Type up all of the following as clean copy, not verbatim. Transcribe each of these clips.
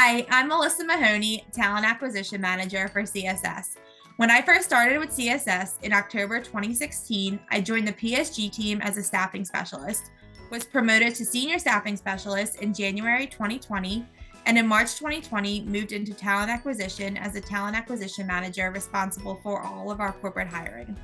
Hi, I'm Alyssa Mahoney, Talent Acquisition Manager for CSS. When I first started with CSS in October 2016, I joined the PSG team as a staffing specialist, was promoted to Senior Staffing Specialist in January 2020, and in March 2020 moved into Talent Acquisition as a Talent Acquisition Manager responsible for all of our corporate hiring.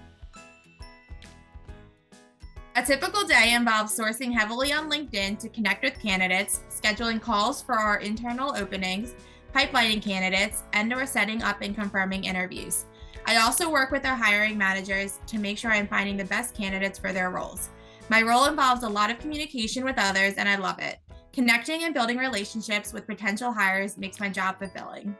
A typical day involves sourcing heavily on LinkedIn to connect with candidates, scheduling calls for our internal openings, pipelining candidates, and/or setting up and confirming interviews. I also work with our hiring managers to make sure I'm finding the best candidates for their roles. My role involves a lot of communication with others, and I love it. Connecting and building relationships with potential hires makes my job fulfilling.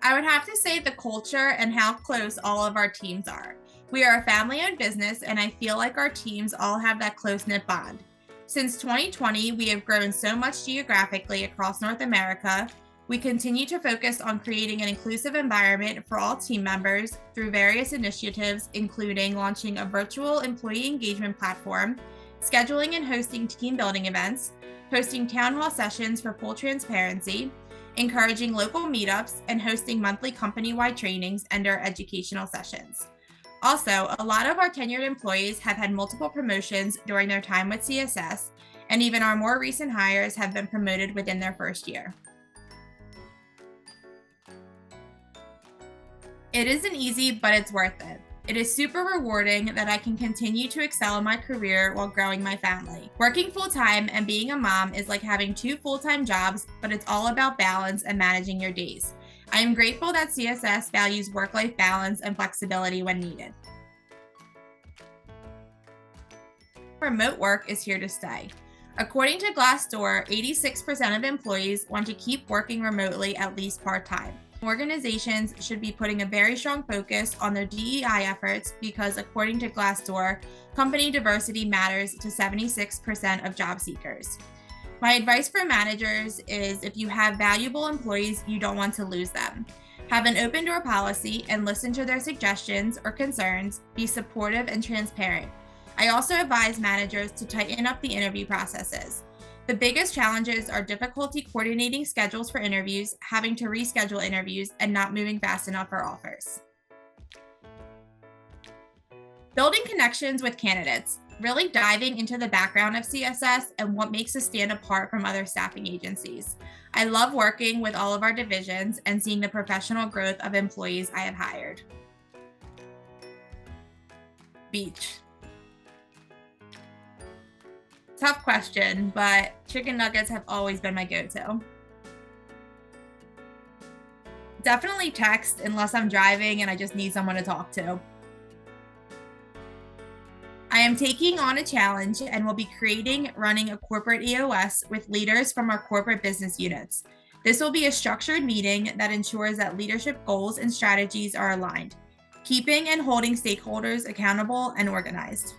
I would have to say the culture and how close all of our teams are. We are a family-owned business, and I feel like our teams all have that close-knit bond. Since 2020, we have grown so much geographically across North America. We continue to focus on creating an inclusive environment for all team members through various initiatives, including launching a virtual employee engagement platform, scheduling and hosting team building events, hosting town hall sessions for full transparency, encouraging local meetups, and hosting monthly company-wide trainings and our educational sessions. Also, a lot of our tenured employees have had multiple promotions during their time with CSS, and even our more recent hires have been promoted within their first year. It isn't easy, but it's worth it. It is super rewarding that I can continue to excel in my career while growing my family. Working full-time and being a mom is like having two full-time jobs, but it's all about balance and managing your days. I am grateful that CSS values work-life balance and flexibility when needed. Remote work is here to stay. According to Glassdoor, 86% of employees want to keep working remotely at least part-time. Organizations should be putting a very strong focus on their DEI efforts because, according to Glassdoor, company diversity matters to 76% of job seekers. My advice for managers is if you have valuable employees, you don't want to lose them. Have an open door policy and listen to their suggestions or concerns. Be supportive and transparent. I also advise managers to tighten up the interview processes. The biggest challenges are difficulty coordinating schedules for interviews, having to reschedule interviews, and not moving fast enough for offers. Building connections with candidates, really diving into the background of CSS and what makes us stand apart from other staffing agencies. I love working with all of our divisions and seeing the professional growth of employees I have hired. Beach. Tough question, but chicken nuggets have always been my go-to. Definitely text unless I'm driving and I just need someone to talk to. I am taking on a challenge and will be running a corporate EOS with leaders from our corporate business units. This will be a structured meeting that ensures that leadership goals and strategies are aligned, keeping and holding stakeholders accountable and organized.